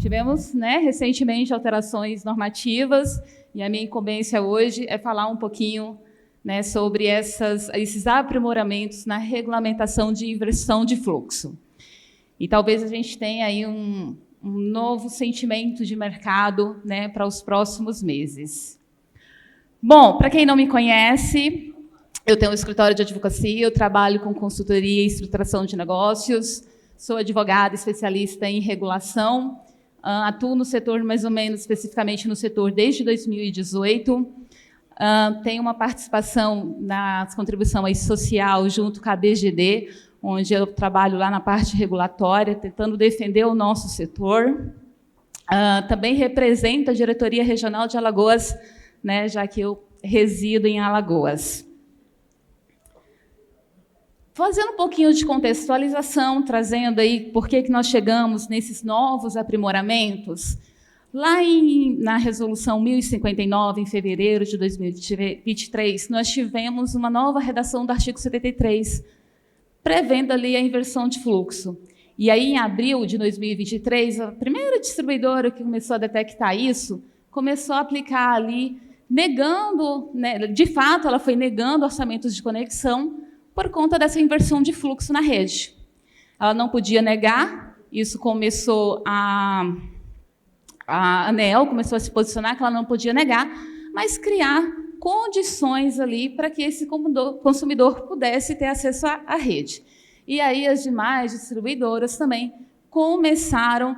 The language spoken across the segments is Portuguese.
tivemos, recentemente alterações normativas e a minha incumbência hoje é falar um pouquinho, sobre esses aprimoramentos na regulamentação de inversão de fluxo. E talvez a gente tenha aí um novo sentimento de mercado, para os próximos meses. Bom, para quem não me conhece, eu tenho um escritório de advocacia, eu trabalho com consultoria e estruturação de negócios, sou advogada especialista em regulação, atuo no setor, mais ou menos, especificamente no setor, desde 2018. Tenho uma participação na contribuição aí social junto com a BGD, onde eu trabalho lá na parte regulatória, tentando defender o nosso setor. Também represento a Diretoria Regional de Alagoas, já que eu resido em Alagoas. Fazendo um pouquinho de contextualização, trazendo aí por que nós chegamos nesses novos aprimoramentos, lá na Resolução 1059, em fevereiro de 2023, nós tivemos uma nova redação do artigo 73, prevendo ali a inversão de fluxo. E aí, em abril de 2023, a primeira distribuidora que começou a detectar isso, começou a aplicar ali, negando, de fato, ela foi negando orçamentos de conexão, por conta dessa inversão de fluxo na rede. Ela não podia negar, isso começou a ANEEL começou a se posicionar que ela não podia negar, mas criar condições ali para que esse consumidor pudesse ter acesso à rede. E aí as demais distribuidoras também começaram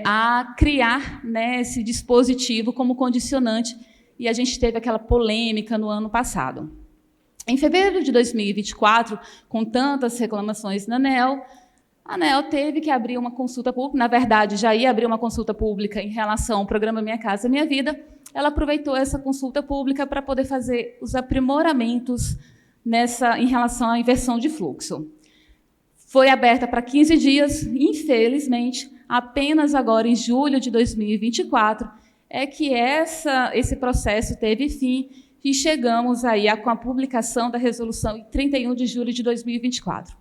a criar, esse dispositivo como condicionante, e a gente teve aquela polêmica no ano passado. Em fevereiro de 2024, com tantas reclamações na ANEEL, a ANEEL teve que abrir uma consulta pública, na verdade, já ia abrir uma consulta pública em relação ao programa Minha Casa Minha Vida, ela aproveitou essa consulta pública para poder fazer os aprimoramentos em relação à inversão de fluxo. Foi aberta para 15 dias, infelizmente, apenas agora em julho de 2024, é que esse processo teve fim, e chegamos aí com a publicação da resolução em 31 de julho de 2024.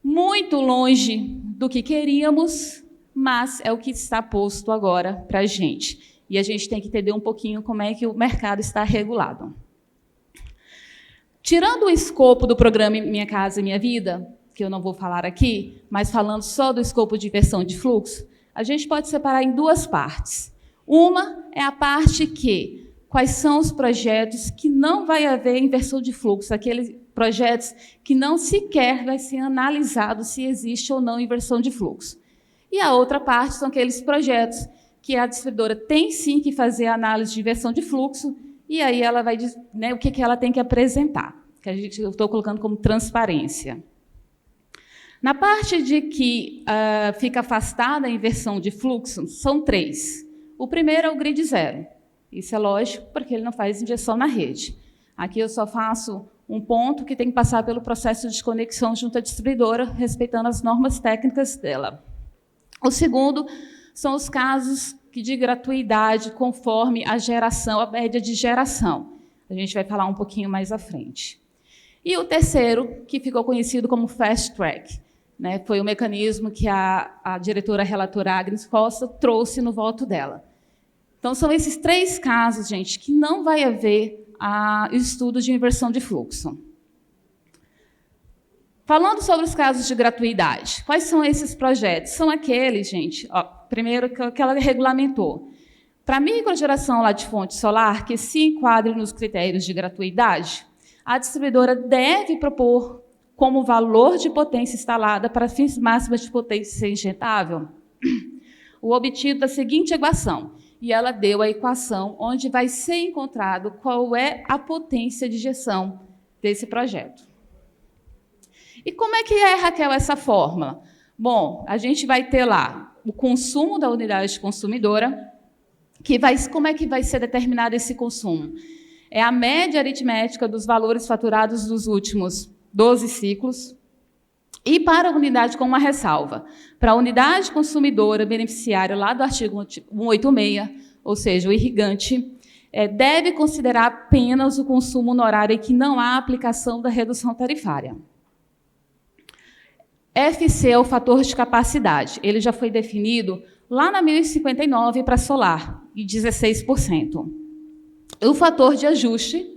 Muito longe do que queríamos, mas é o que está posto agora para a gente. E a gente tem que entender um pouquinho como é que o mercado está regulado. Tirando o escopo do programa Minha Casa Minha Vida, que eu não vou falar aqui, mas falando só do escopo de inversão de fluxo, a gente pode separar em duas partes. Uma é a parte que quais são os projetos que não vai haver inversão de fluxo, aqueles projetos que não sequer vai ser analisado se existe ou não inversão de fluxo. E a outra parte são aqueles projetos que a distribuidora tem sim que fazer a análise de inversão de fluxo, e aí ela vai dizer, o que ela tem que apresentar, que eu estou colocando como transparência. Na parte de que fica afastada a inversão de fluxo, são três. O primeiro é o grid zero. Isso é lógico, porque ele não faz injeção na rede. Aqui eu só faço um ponto que tem que passar pelo processo de conexão junto à distribuidora, respeitando as normas técnicas dela. O segundo são os casos de gratuidade, conforme a média de geração. A gente vai falar um pouquinho mais à frente. E o terceiro, que ficou conhecido como Fast Track, foi o mecanismo que a diretora relatora Agnes Costa trouxe no voto dela. Então, são esses três casos, gente, que não vai haver estudo de inversão de fluxo. Falando sobre os casos de gratuidade, quais são esses projetos? São aqueles, gente, primeiro que ela regulamentou. Para a microgeração lá de fonte solar, que se enquadre nos critérios de gratuidade, a distribuidora deve propor como valor de potência instalada para fins máximos de potência injetável o obtido da seguinte equação. E ela deu a equação onde vai ser encontrado qual é a potência de injeção desse projeto. E como é que é, Raquel, essa fórmula? Bom, a gente vai ter lá o consumo da unidade consumidora, como é que vai ser determinado esse consumo? É a média aritmética dos valores faturados dos últimos 12 ciclos, e para a unidade com uma ressalva. Para a unidade consumidora beneficiária, lá do artigo 186, ou seja, o irrigante, deve considerar apenas o consumo no horário em que não há aplicação da redução tarifária. FC é o fator de capacidade. Ele já foi definido lá na 1059 para solar, e 16%. O fator de ajuste,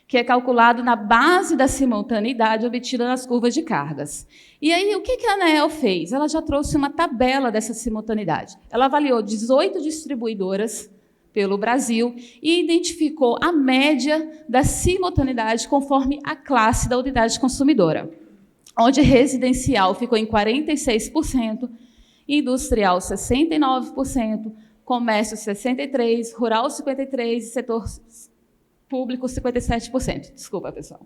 que é calculado na base da simultaneidade obtida nas curvas de cargas. E aí, o que a ANEEL fez? Ela já trouxe uma tabela dessa simultaneidade. Ela avaliou 18 distribuidoras pelo Brasil e identificou a média da simultaneidade conforme a classe da unidade consumidora, onde residencial ficou em 46%, industrial 69%, comércio 63%, rural 53% e setor público 57%. Desculpa, pessoal.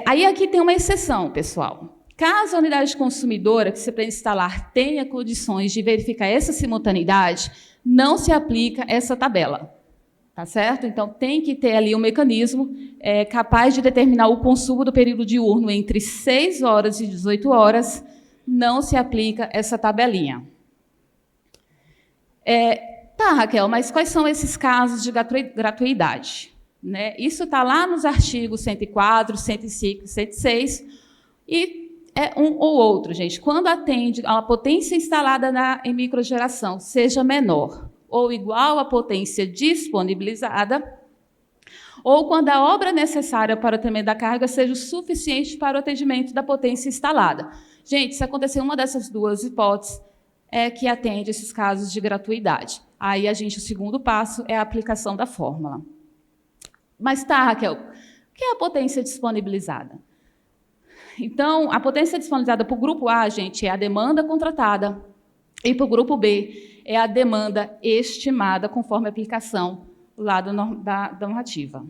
Aí aqui tem uma exceção, pessoal. Caso a unidade consumidora que você pretende instalar tenha condições de verificar essa simultaneidade, não se aplica essa tabela. Tá certo? Então, tem que ter ali um mecanismo capaz de determinar o consumo do período diurno entre 6 horas e 18 horas, não se aplica essa tabelinha. Tá, Raquel, mas quais são esses casos de gratuidade? Né? Isso está lá nos artigos 104, 105 e 106, e é um ou outro, gente. Quando atende a potência instalada em microgeração seja menor ou igual à potência disponibilizada, ou quando a obra necessária para o atendimento da carga seja o suficiente para o atendimento da potência instalada. Gente, se acontecer uma dessas duas hipóteses, é que atende esses casos de gratuidade. Aí, o segundo passo é a aplicação da fórmula. Mas tá, Raquel, o que é a potência disponibilizada? Então, a potência disponibilizada para o grupo A, gente, é a demanda contratada, e para o grupo B é a demanda estimada conforme a aplicação lá da normativa.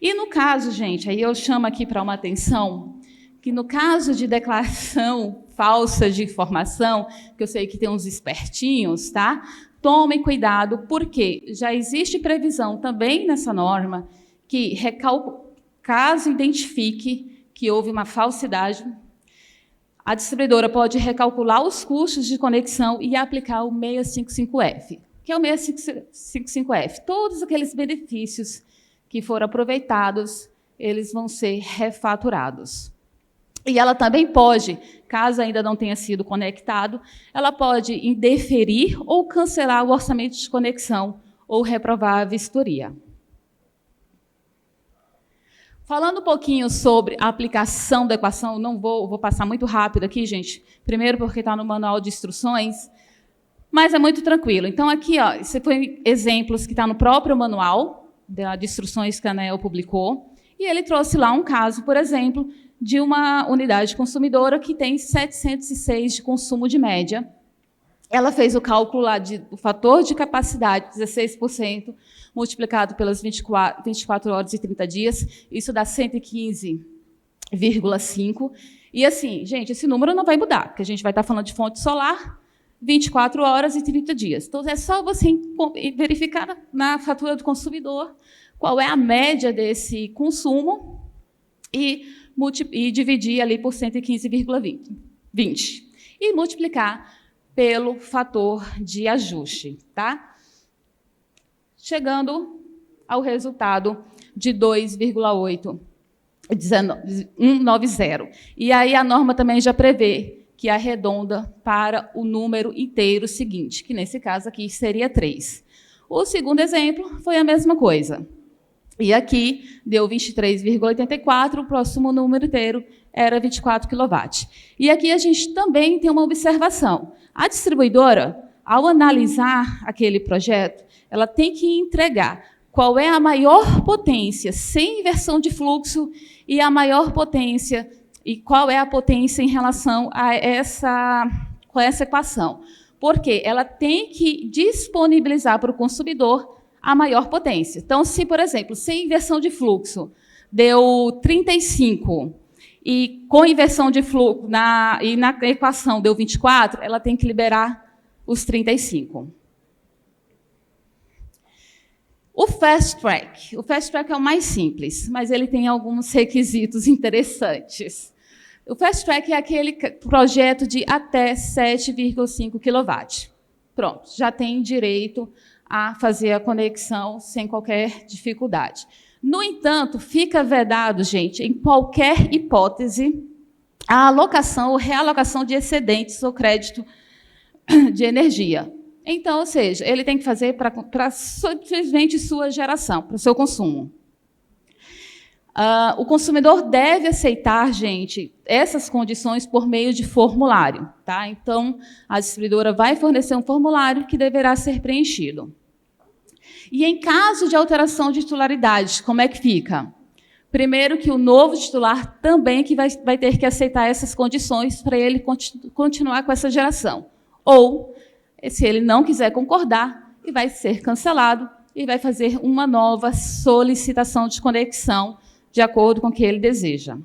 E no caso, gente, aí eu chamo aqui para uma atenção, que no caso de declaração falsa de informação, que eu sei que tem uns espertinhos, tá? Tomem cuidado, porque já existe previsão também nessa norma que, caso identifique que houve uma falsidade, a distribuidora pode recalcular os custos de conexão e aplicar o 655F. Que é o 655F? Todos aqueles benefícios que foram aproveitados, eles vão ser refaturados. E ela também pode, caso ainda não tenha sido conectado, ela pode indeferir ou cancelar o orçamento de conexão ou reprovar a vistoria. Falando um pouquinho sobre a aplicação da equação, não vou passar muito rápido aqui, gente. Primeiro porque está no manual de instruções, mas é muito tranquilo. Então, aqui, ó, esse foi exemplos que está no próprio manual de instruções que a ANEEL publicou, e ele trouxe lá um caso, por exemplo, de uma unidade consumidora que tem 706 de consumo de média. Ela fez o cálculo lá do fator de capacidade, 16%, multiplicado pelas 24 horas e 30 dias, isso dá 115,5. E assim, gente, esse número não vai mudar, porque a gente vai estar falando de fonte solar, 24 horas e 30 dias. Então, é só você verificar na fatura do consumidor qual é a média desse consumo e dividir ali por 115,20 e multiplicar pelo fator de ajuste, tá? Chegando ao resultado de 2,8190. E aí a norma também já prevê que arredonda para o número inteiro seguinte, que nesse caso aqui seria 3. O segundo exemplo foi a mesma coisa. E aqui deu 23,84, o próximo número inteiro era 24 kW. E aqui a gente também tem uma observação. A distribuidora, ao analisar aquele projeto, ela tem que entregar qual é a maior potência sem inversão de fluxo e a maior potência, e qual é a potência em relação a essa equação. Porque ela tem que disponibilizar para o consumidor a maior potência. Então, se, por exemplo, sem inversão de fluxo, deu 35, e com inversão de fluxo, na equação deu 24, ela tem que liberar os 35. O Fast Track. O Fast Track é o mais simples, mas ele tem alguns requisitos interessantes. O Fast Track é aquele projeto de até 7,5 kW. Pronto, já tem direito a fazer a conexão sem qualquer dificuldade. No entanto, fica vedado, gente, em qualquer hipótese, a alocação ou realocação de excedentes ou crédito de energia. Então, ou seja, ele tem que fazer para simplesmente sua geração, para o seu consumo. O consumidor deve aceitar, gente, essas condições por meio de formulário. Tá? Então, a distribuidora vai fornecer um formulário que deverá ser preenchido. E em caso de alteração de titularidade, como é que fica? Primeiro, que o novo titular também que vai ter que aceitar essas condições para ele continuar com essa geração. Ou, se ele não quiser concordar, ele vai ser cancelado e vai fazer uma nova solicitação de conexão de acordo com o que ele deseja.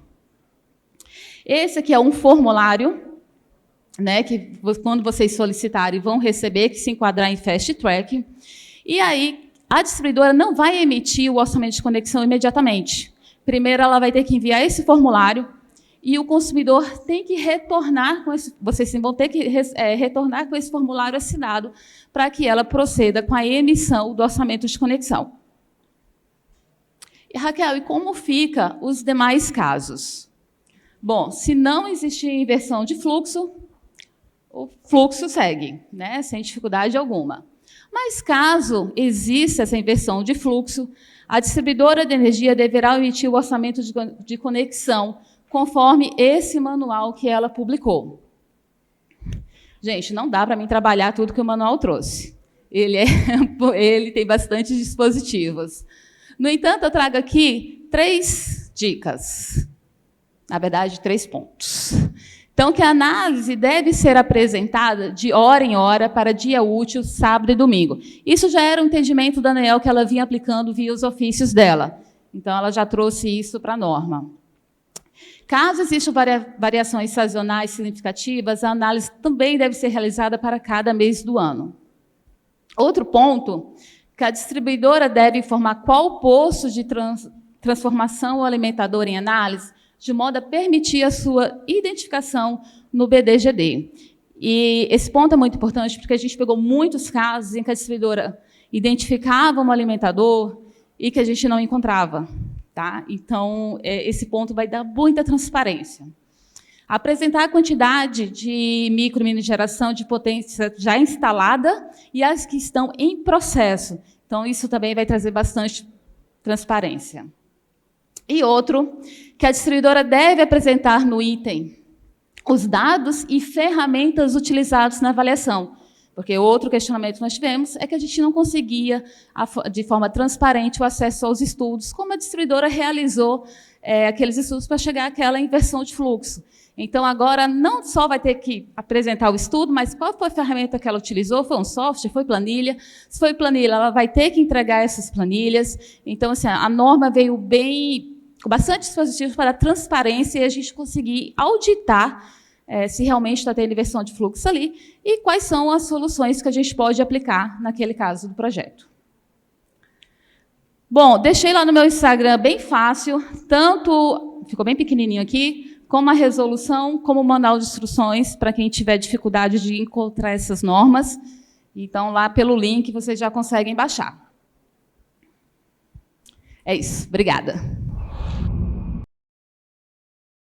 Esse aqui é um formulário, né, que quando vocês solicitarem vão receber, que se enquadrar em Fast Track. E aí, a distribuidora não vai emitir o orçamento de conexão imediatamente. Primeiro, ela vai ter que enviar esse formulário e o consumidor tem que retornar com esse, vocês vão ter que retornar com esse formulário assinado para que ela proceda com a emissão do orçamento de conexão. E, Raquel, e como fica os demais casos? Bom, se não existir inversão de fluxo, o fluxo segue, né, sem dificuldade alguma. Mas, caso exista essa inversão de fluxo, a distribuidora de energia deverá emitir o orçamento de conexão, conforme esse manual que ela publicou. Gente, não dá para mim trabalhar tudo que o manual trouxe. Ele tem bastante dispositivos. No entanto, eu trago aqui 3 dicas. Na verdade, 3 pontos. Então, que a análise deve ser apresentada de hora em hora para dia útil, sábado e domingo. Isso já era um entendimento da ANEEL que ela vinha aplicando via os ofícios dela. Então, ela já trouxe isso para a norma. Caso existam variações sazonais significativas, a análise também deve ser realizada para cada mês do ano. Outro ponto, que a distribuidora deve informar qual posto de transformação ou alimentador em análise, de modo a permitir a sua identificação no BDGD. E esse ponto é muito importante, porque a gente pegou muitos casos em que a distribuidora identificava um alimentador e que a gente não encontrava. Tá? Então, esse ponto vai dar muita transparência. Apresentar a quantidade de micro e mini geração de potência já instalada e as que estão em processo. Então, isso também vai trazer bastante transparência. E outro, que a distribuidora deve apresentar no item os dados e ferramentas utilizados na avaliação. Porque outro questionamento que nós tivemos é que a gente não conseguia, de forma transparente, o acesso aos estudos, como a distribuidora realizou aqueles estudos para chegar àquela inversão de fluxo. Então, agora, não só vai ter que apresentar o estudo, mas qual foi a ferramenta que ela utilizou? Foi um software? Foi planilha? Se foi planilha, ela vai ter que entregar essas planilhas. Então, assim, a norma veio com bastante dispositivos para a transparência e a gente conseguir auditar se realmente está tendo inversão de fluxo ali e quais são as soluções que a gente pode aplicar naquele caso do projeto. Bom, deixei lá no meu Instagram bem fácil, tanto, ficou bem pequenininho aqui, como a resolução, como o manual de instruções, para quem tiver dificuldade de encontrar essas normas. Então, lá pelo link, vocês já conseguem baixar. É isso. Obrigada.